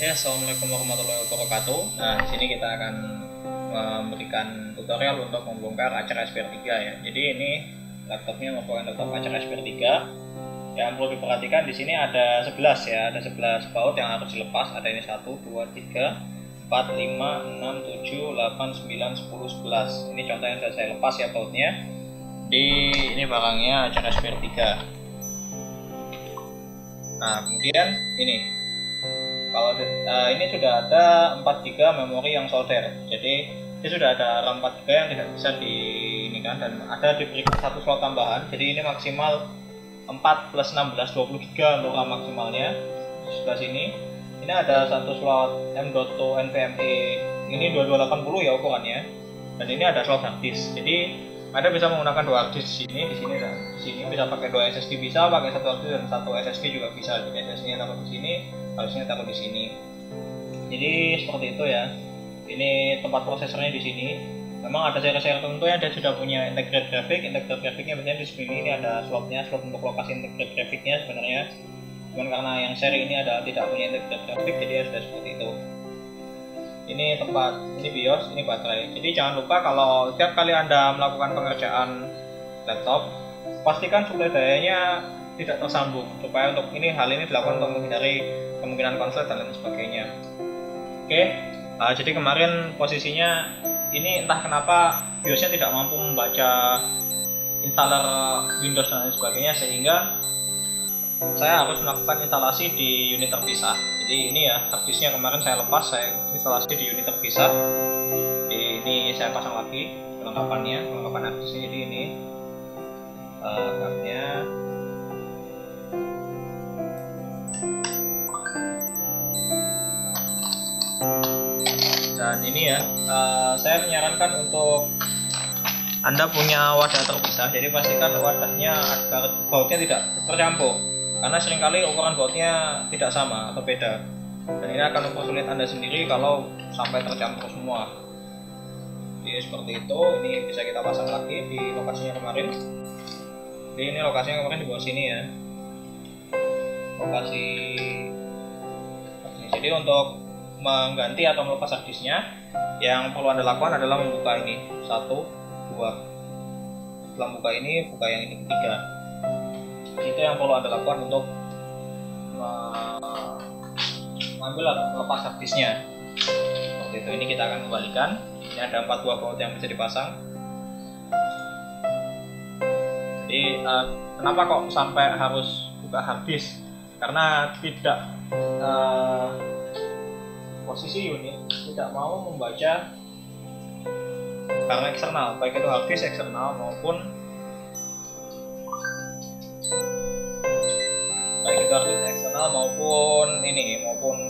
Ya, assalamualaikum warahmatullahi wabarakatuh. Nah, di sini kita akan memberikan tutorial untuk membongkar Acer SPR3 ya. Jadi ini laptopnya merupakan laptop Acer SPR3. Yang perlu diperhatikan di sini ada 11 ya, ada 11 baut yang harus dilepas. Ada ini 1, 2, 3, 4, 5, 6, 7, 8, 9, 10, 11. Ini contoh yang sudah saya lepas ya bautnya. Ini barangnya Acer SPR3. Nah, kemudian ini. Kalau ini sudah ada 4 GB memori yang solder, jadi ini sudah ada RAM 4 GB yang tidak bisa dan ada diberikan satu slot tambahan, jadi ini maksimal 4 plus 16 20 GB untuk RAM maksimalnya. Di sebelah sini ini ada satu slot M.2 NVMe, ini 2280 ya ukurannya, dan ini ada slot hard disk, jadi Anda bisa menggunakan dua hard disk di sini dan di sini bisa pakai dua SSD, bisa pakai satu hard disk dan satu SSD juga bisa. Jadi SSD-nya taruh di sini, harusnya taruh di sini. Jadi seperti itu ya. Ini tempat prosesornya di sini. Memang ada seri-seri tertentu yang dia sudah punya integrated graphic. Integrated graphicnya biasanya di sini ini ada slotnya, slot untuk lokasi integrated graphicnya sebenarnya. Cuman karena yang seri ini tidak punya integrated graphic, jadi ya sudah seperti itu. Ini tempat, ini BIOS, ini baterai. Jadi jangan lupa kalau setiap kali Anda melakukan pengerjaan laptop, pastikan suplai dayanya tidak tersambung, supaya hal ini dilakukan untuk menghindari kemungkinan konslet dan lain sebagainya. Oke, jadi kemarin posisinya ini entah kenapa BIOSnya tidak mampu membaca installer Windows dan lain sebagainya, sehingga saya harus melakukan instalasi di unit terpisah. Jadi ini ya harddisknya kemarin saya lepas, saya instalasi di unit terpisah. Ini saya pasang lagi perlengkapan harddisknya. Jadi ini cardnya. Dan ini ya, saya menyarankan untuk Anda punya wadah terpisah. Jadi pastikan wadahnya agar bautnya tidak tercampur, karena seringkali ukuran bautnya tidak sama atau beda, dan ini akan mempersulit Anda sendiri kalau sampai tercampur semua. Jadi seperti itu. Ini bisa kita pasang lagi di lokasinya kemarin. Jadi ini lokasinya kemarin di bawah sini ya, lokasi. Jadi untuk mengganti atau melepas harddisknya, yang perlu Anda lakukan adalah membuka ini 1, 2. Setelah buka ini, buka yang ini ketiga. Itu yang perlu Anda lakukan untuk mengambil atau melepas harddisknya. Seperti itu. Ini kita akan kembalikan. Ini ada 4 buah baut yang bisa dipasang. Jadi kenapa kok sampai harus buka harddisk? Karena posisi unit tidak mau membaca barang eksternal, baik itu harddisk eksternal maupun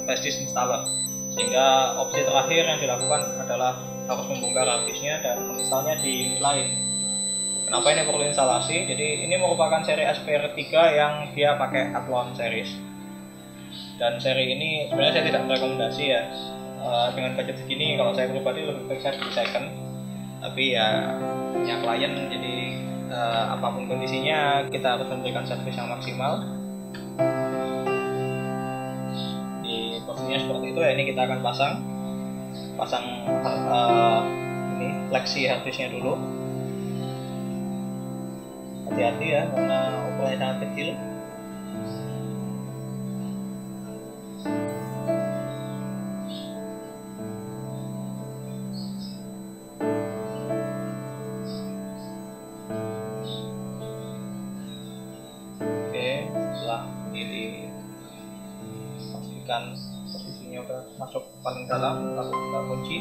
flash disk installer. Sehingga opsi terakhir yang dilakukan adalah harus membongkar harddisknya dan menginstalnya di unit lain. Kenapa ini perlu instalasi? Jadi ini merupakan seri SPR3 yang dia pakai Athlon series. Dan seri ini sebenarnya saya tidak merekomendasi ya. Dengan budget segini, kalau saya pribadi lebih baik saya beli second. Tapi ya punya klien, jadi apapun kondisinya kita harus memberikan servis yang maksimal. Di posisinya seperti itu ya. Ini kita akan pasang ini flexi harddisknya dulu. Hati-hati ya, karena ukurannya sangat kecil. Pastikan posisinya udah masuk paling dalam, lalu kita kunci,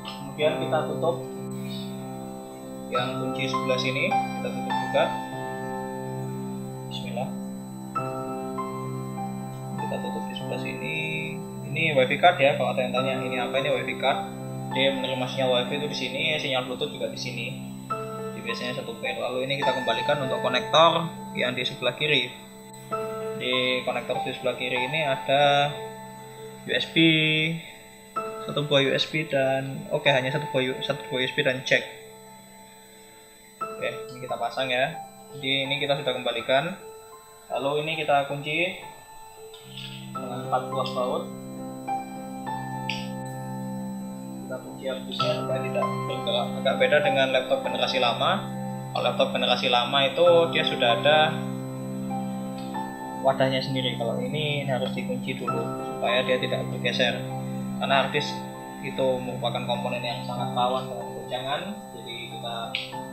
kemudian kita tutup yang kunci sebelah sini, kita tutup juga. Bismillah. Kita tutup di sebelah sini. Ini wifi card ya, kalau ada yang tanya ini apa, ini wifi card. Dia menerima sinyal wifi itu di sini, sinyal bluetooth juga di sini. Jadi biasanya satu pair. Lalu ini kita kembalikan untuk konektor yang di sebelah kiri. Di konektor di sebelah kiri ini ada USB, satu buah USB dan hanya satu buah USB dan jack. Oke, ini kita pasang ya. Jadi ini kita sudah kembalikan. Lalu ini kita kunci dengan 4 buah baut. kita kunci harddisknya supaya tidak bergerak. Agak beda dengan laptop generasi lama. Kalau laptop generasi lama itu dia sudah ada wadahnya sendiri. Kalau ini harus dikunci dulu supaya dia tidak bergeser, karena harddisk itu merupakan komponen yang sangat rawan dengan goncangan. Jadi kita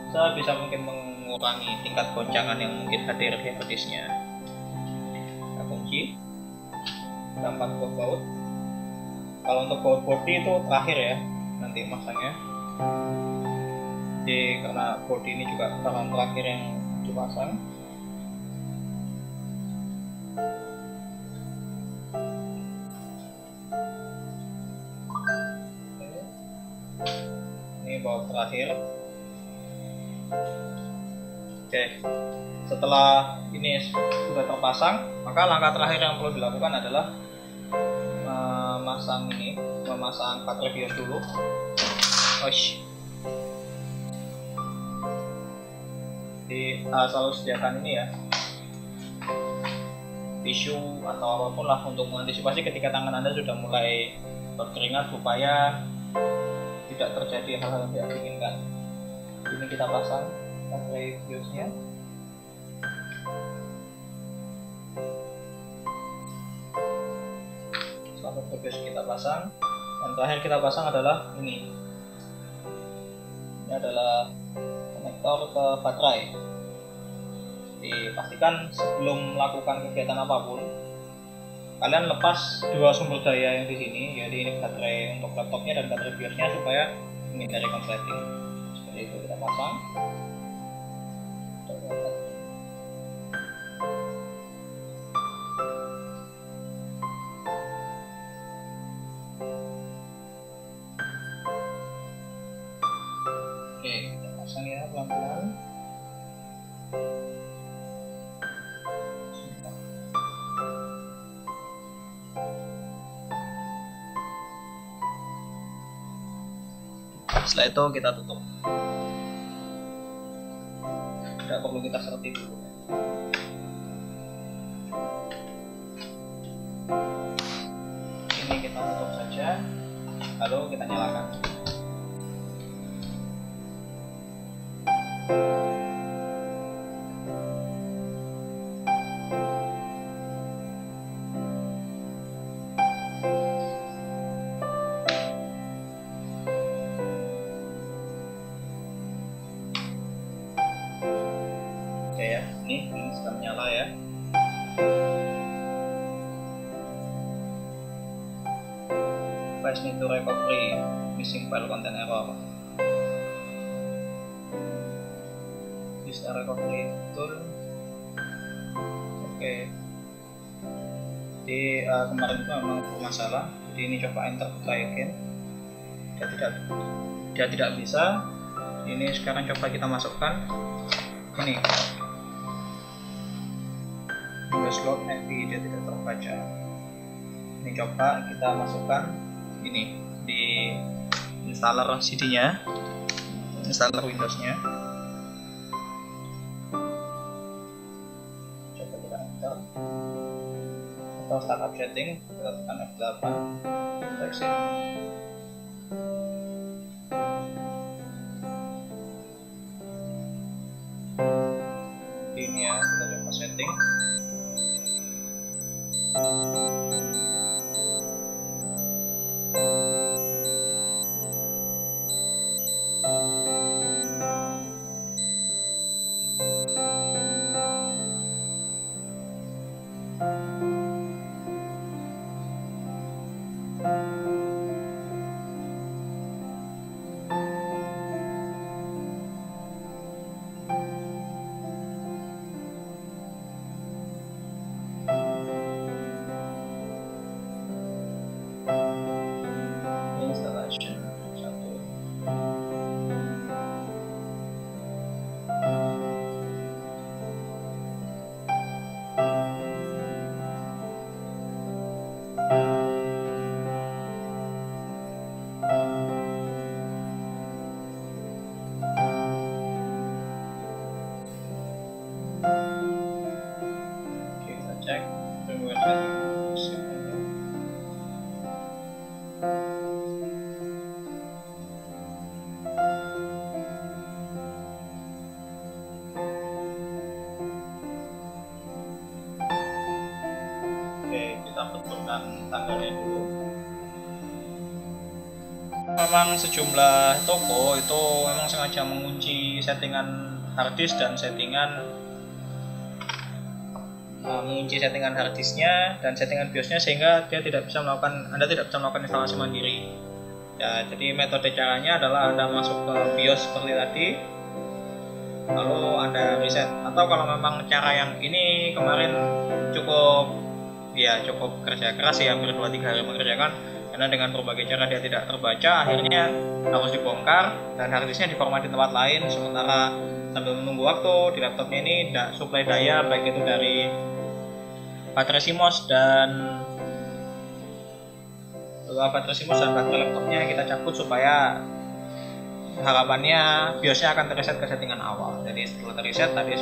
sebisa mungkin mengurangi tingkat goncangan yang mungkin hadir di harddisknya. Kita kunci, kita buat baut. Kalau untuk baut body itu terakhir ya nanti masangnya. Jadi karena body ini juga bahan terakhir yang dipasang. Ini baut terakhir. Oke, setelah ini sudah terpasang, maka langkah terakhir yang perlu dilakukan adalah memasang baterai BIOS dulu. Jadi selalu sediakan ini ya, tisu atau apapun lah untuk mengantisipasi ketika tangan Anda sudah mulai berkeringat supaya tidak terjadi hal-hal yang tidak diinginkan. Ini kita pasang baterai BIOS-nya. Setelah baterai BIOS kita pasang, dan terakhir kita pasang adalah ini. Ini adalah konektor ke baterai. Jadi pastikan sebelum melakukan kegiatan apapun, kalian lepas dua sumber daya yang di sini, jadi ini baterai untuk laptopnya dan baterai BIOS-nya supaya menghindari konsleting. Seperti itu kita pasang. Oke, kita pasang ya pelan-pelan. Setelah itu kita tutup. Tidak perlu kita serti dulu. Ini kita tutup saja, lalu kita nyalakan. Oke ya, ini sudah menyala ya. Files need to recovery, missing file content error. Bisa recovery tool. Oke. Jadi kemarin itu memang bermasalah. Jadi ini coba enter try again. Dia tidak bisa. Ini sekarang coba kita masukkan ini. Windows Load Heavy, dia tidak terbaca. Ini coba kita masukkan ini di installer CD-nya, installer Windows-nya. Coba kita enter atau startup setting, kita tekan F8, exit. Ini ya, kita coba setting. tentukan tanggalnya dulu. Memang sejumlah toko itu memang sengaja mengunci settingan harddisk dan mengunci settingan harddisknya dan settingan BIOSnya, sehingga Anda tidak bisa melakukan instalasi mandiri. Ya, jadi metode caranya adalah Anda masuk ke BIOS seperti tadi, lalu Anda reset. Atau kalau memang cara yang ini kemarin cukup kerja keras ya, hampir 2-3 hari mengerjakan, karena dengan berbagai cara dia tidak terbaca, akhirnya harus dibongkar dan harddisknya diformat di tempat lain, sementara sambil menunggu waktu di laptopnya ini suplai daya baik itu dari baterai CMOS dan baterai laptopnya kita cabut, supaya harapannya BIOSnya akan terreset ke settingan awal. Jadi setelah terreset tadi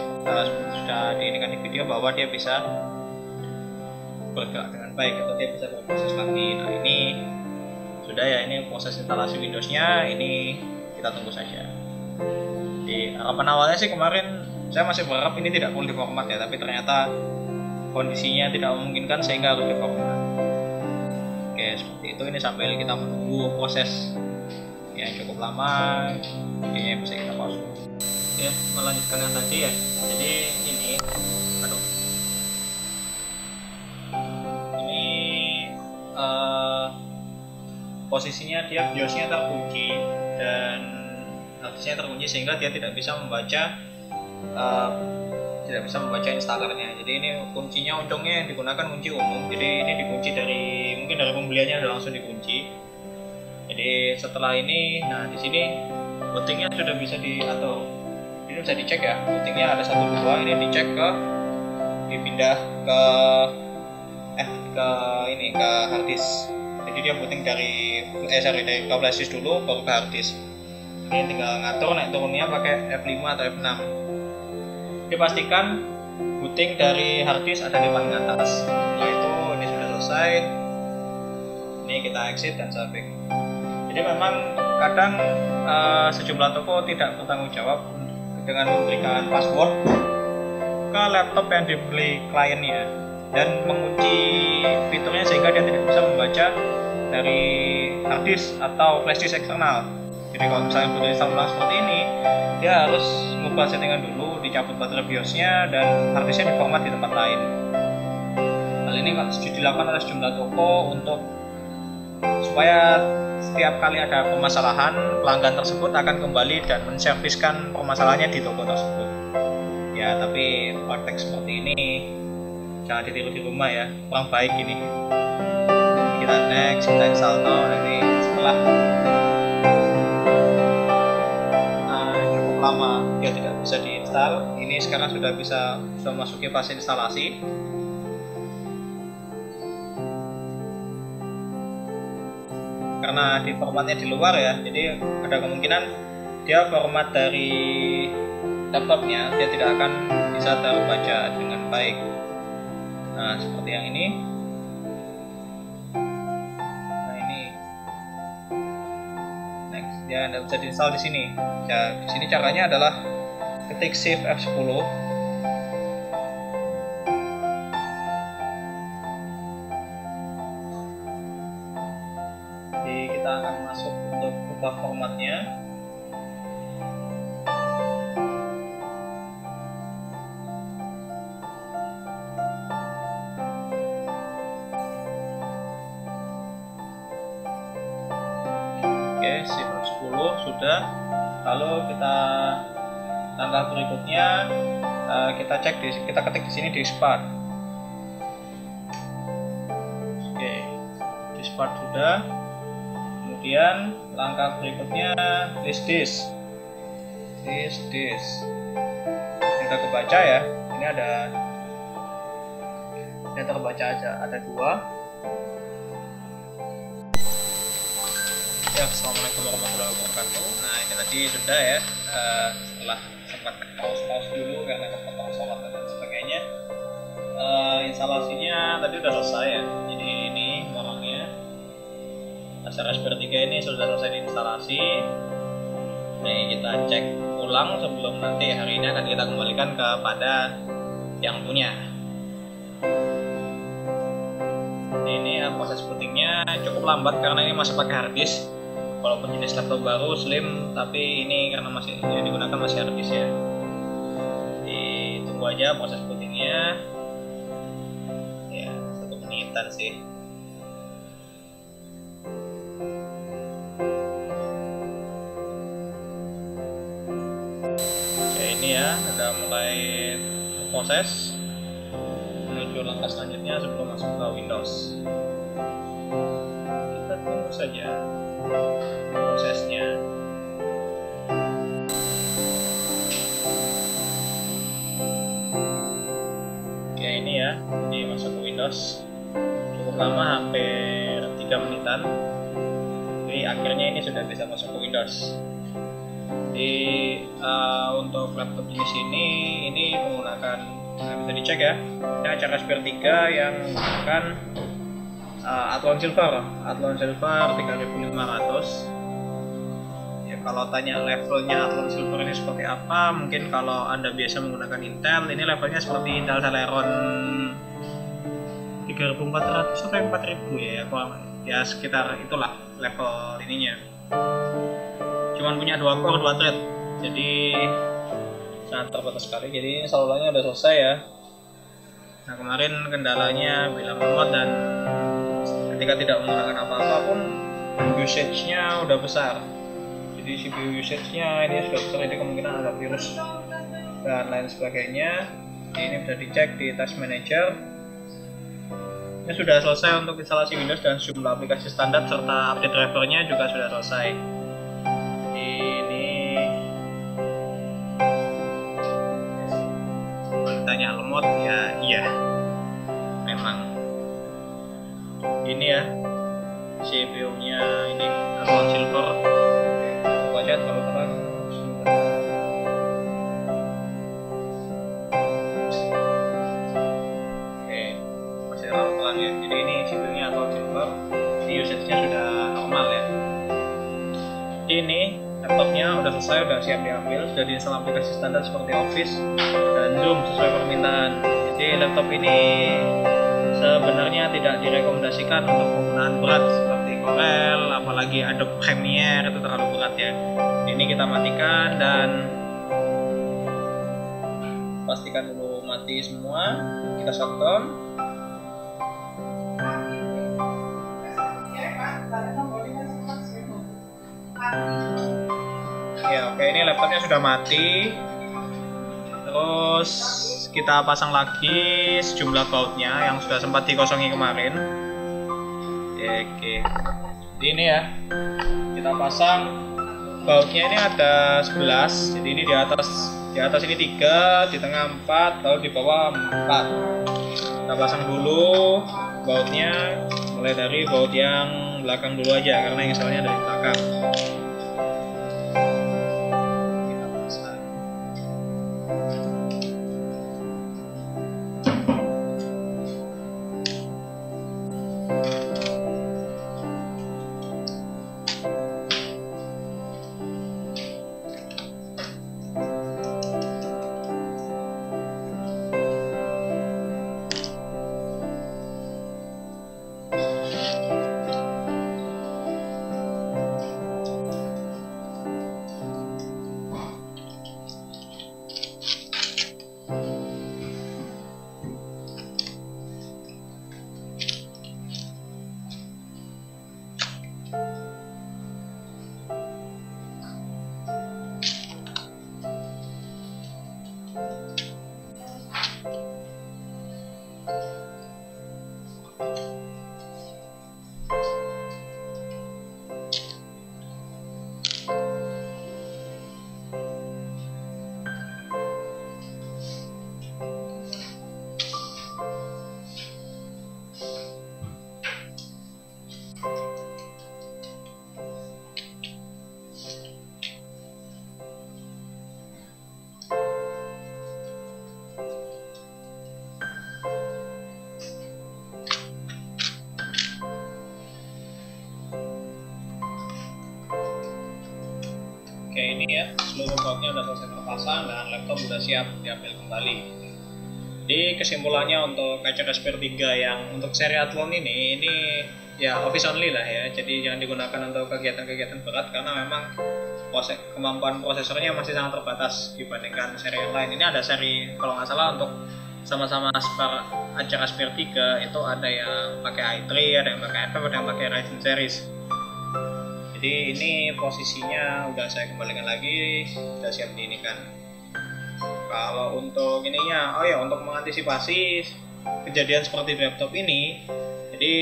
sudah diinikan di video bahwa dia bisa bergerak dengan baik atau dia bisa berproses lagi. Nah, ini sudah ya, ini proses instalasi Windowsnya, ini kita tunggu saja. Di harapan awalnya sih kemarin saya masih berharap ini tidak perlu diformat ya, tapi ternyata kondisinya tidak memungkinkan sehingga harus diformat. Oke, seperti itu. Ini sambil kita menunggu proses yang cukup lama, ini bisa kita pause. Ya, melanjutkan yang tadi ya. Jadi ini posisinya dia BIOSnya terkunci dan harddisknya terkunci, sehingga dia tidak bisa membaca installernya. Jadi ini kuncinya untungnya yang digunakan kunci umum, jadi ini dikunci mungkin dari pembeliannya udah langsung dikunci. Jadi setelah ini, nah di sini bootingnya sudah bisa diatur. Ini bisa dicek ya, bootingnya ada 1 2, ini dicek dipindah ke harddisk. Jadi dia booting dari flash disk dulu baru ke harddisk. Ini tinggal ngatur naik turunnya pakai F5 atau F6. Dipastikan booting dari harddisk ada di paling atas. Setelah itu ini sudah selesai. Ini kita exit dan saving. Jadi memang kadang sejumlah toko tidak bertanggung jawab dengan memberikan password ke laptop yang dibeli kliennya dan mengunci fiturnya sehingga dia tidak bisa membaca dari harddisk atau flash disk eksternal. Jadi kalau misalnya butuh install ulang seperti ini, dia harus mengubah settingan dulu, dicabut baterai BIOSnya dan harddisknya diformat di tempat lain. Hal ini dilakukan oleh sejumlah toko supaya setiap kali ada permasalahan, pelanggan tersebut akan kembali dan menserviskan permasalahannya di toko tersebut. Ya, tapi praktek seperti ini jangan ditiru di rumah ya, kurang baik ini. Kita next, kita install now. Ini setelah cukup lama dia tidak bisa diinstal, ini sekarang sudah memasuki fase instalasi. Karena di formatnya di luar ya, jadi ada kemungkinan dia format dari laptopnya dia tidak akan bisa terbaca dengan baik. Nah, seperti yang ini. Nah, ini next, dia Anda bisa diinstal di sini. Ya, di sini caranya adalah ketik Shift F10. Jadi kita akan masuk untuk ubah formatnya. Shift 10 sudah. Lalu langkah berikutnya kita ketik di sini diskpart. Oke, diskpart sudah. Kemudian langkah berikutnya list disk. Ini udah kebaca ya. Ini terbaca aja, ada 2. Ya, assalamualaikum warahmatullahi wabarakatuh. Nah, ini tadi sudah ya, setelah sempat pause dulu karena kepotong sholat dan sebagainya. Instalasinya tadi sudah selesai ya. Jadi ini barangnya Acer SP3 ini sudah selesai diinstalasi. Nah, kita cek ulang sebelum nanti hari ini akan kita kembalikan kepada yang punya. Ini proses bootingnya cukup lambat karena ini masih pakai hard disk. Walaupun jenis laptop baru slim, tapi ini karena masih yang digunakan masih hard disk ya. Ditunggu aja proses bootingnya. Ya 1 menitan sih. Oke, ini ya udah mulai proses. Menuju langkah selanjutnya sebelum masuk ke Windows. Kita tunggu saja prosesnya. Oke, ini ya, ini masuk ke Windows. Cukup lama, hampir 3 menitan. Jadi akhirnya ini sudah bisa masuk ke Windows. Jadi untuk laptop jenis ini menggunakan, bisa dicek ya, ini acara Raspberry 3 yang menggunakan Athlon Silver 3500. Ya, kalau tanya levelnya Athlon Silver ini seperti apa, mungkin kalau Anda biasa menggunakan Intel, ini levelnya seperti Intel Celeron 3400 atau 4000 ya sekitar itulah level ininya. Cuman punya 2 core 2 thread, jadi sangat terbatas sekali. Jadi salurnya udah selesai ya. Nah, kemarin kendalanya bilang lemot, dan ketika tidak menggunakan apa-apa pun usage-nya udah besar. Jadi CPU usage-nya ini sudah besar, jadi kemungkinan ada virus dan lain sebagainya. Ini bisa dicek di Task Manager. Ini sudah selesai untuk instalasi Windows dan sejumlah aplikasi standar serta update drivernya juga sudah selesai. Tanya lemot ya, iya memang ini ya CPU nya ini Athlon Silver. Wajah terlalu terang. Oke, masih terlalu terang ya. Jadi ini CPU nya Athlon Silver, jadi usage nya sudah normal ya. Ini laptopnya udah selesai, udah siap diambil, sudah diinstal aplikasi standar seperti Office dan Zoom sesuai permintaan. Jadi laptop ini sebenarnya tidak direkomendasikan untuk penggunaan berat seperti Corel, apalagi Adobe Premiere, itu terlalu berat ya. Ini kita matikan dan pastikan dulu mati semua. Kita shutdown. Ya, oke, ini laptopnya sudah mati. Terus kita pasang lagi sejumlah bautnya yang sudah sempat dikosongi kemarin. Oke. Jadi ini ya, kita pasang bautnya. Ini ada 11. Jadi ini di atas ini 3, di tengah 4, lalu di bawah 4. Kita pasang dulu bautnya, mulai dari baut yang belakang dulu aja karena yang soalnya dari belakang. Oke, ini ya seluruh bautnya sudah selesai terpasang dan laptop sudah siap diambil kembali. Jadi kesimpulannya untuk kaca Raspberry 3 yang untuk seri Athlon ini ya office only lah ya. Jadi jangan digunakan untuk kegiatan-kegiatan berat karena memang kemampuan prosesornya masih sangat terbatas dibandingkan seri yang lain. Ini ada seri kalau nggak salah untuk sama-sama Acer Raspberry 3 itu ada yang pakai i3, ada yang pakai i5, ada yang pakai Ryzen series. Jadi ini posisinya udah saya kembalikan lagi, sudah siap diinikan. Kalau untuk ininya, untuk mengantisipasi kejadian seperti laptop ini, jadi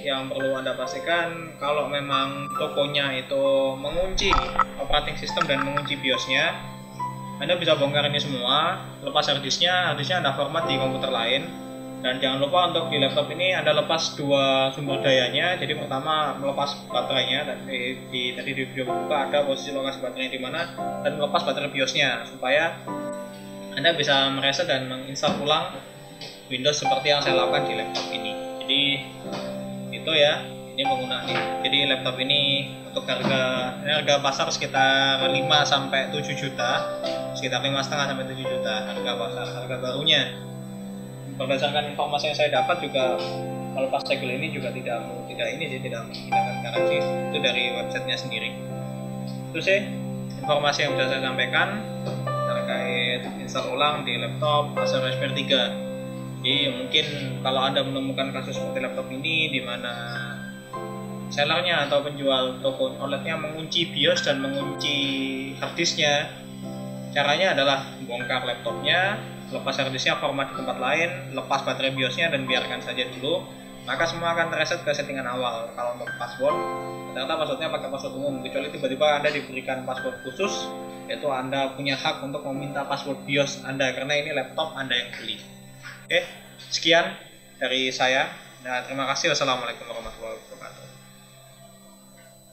yang perlu Anda pastikan kalau memang tokonya itu mengunci operating system dan mengunci BIOS-nya, Anda bisa bongkar ini semua, lepas harddisknya Anda format di komputer lain, dan jangan lupa untuk di laptop ini Anda lepas dua sumber dayanya. Jadi pertama melepas baterainya, dan tadi di video buka ada posisi lokasi baterainya di mana, dan melepas baterai BIOS-nya supaya Anda bisa mereset dan menginstal ulang Windows seperti yang saya lakukan di laptop ini. Jadi itu ya, ini penggunaannya. Jadi laptop ini untuk harga pasar sekitar 5 sampai 7 juta, sekitar 5,5 sampai 7 juta harga pasar, harga barunya. Berdasarkan informasi yang saya dapat juga melepas segel ini juga tidak menggunakan garansi, itu dari websitenya sendiri. Itu sih informasi yang bisa saya sampaikan terkait install ulang di laptop Acer Raspberry 3. Jadi mungkin kalau Anda menemukan kasus seperti laptop ini di mana sellernya atau penjual toko OLED-nya mengunci BIOS dan mengunci harddisknya, caranya adalah bongkar laptopnya, lepas harddisknya, format di tempat lain, lepas baterai BIOS-nya dan biarkan saja dulu, maka semua akan reset ke settingan awal. Kalau untuk password, ternyata passwordnya pakai password umum, kecuali tiba-tiba Anda diberikan password khusus, yaitu Anda punya hak untuk meminta password BIOS Anda karena ini laptop Anda yang beli. Oke, sekian dari saya. Nah, terima kasih. Wassalamualaikum warahmatullahi wabarakatuh.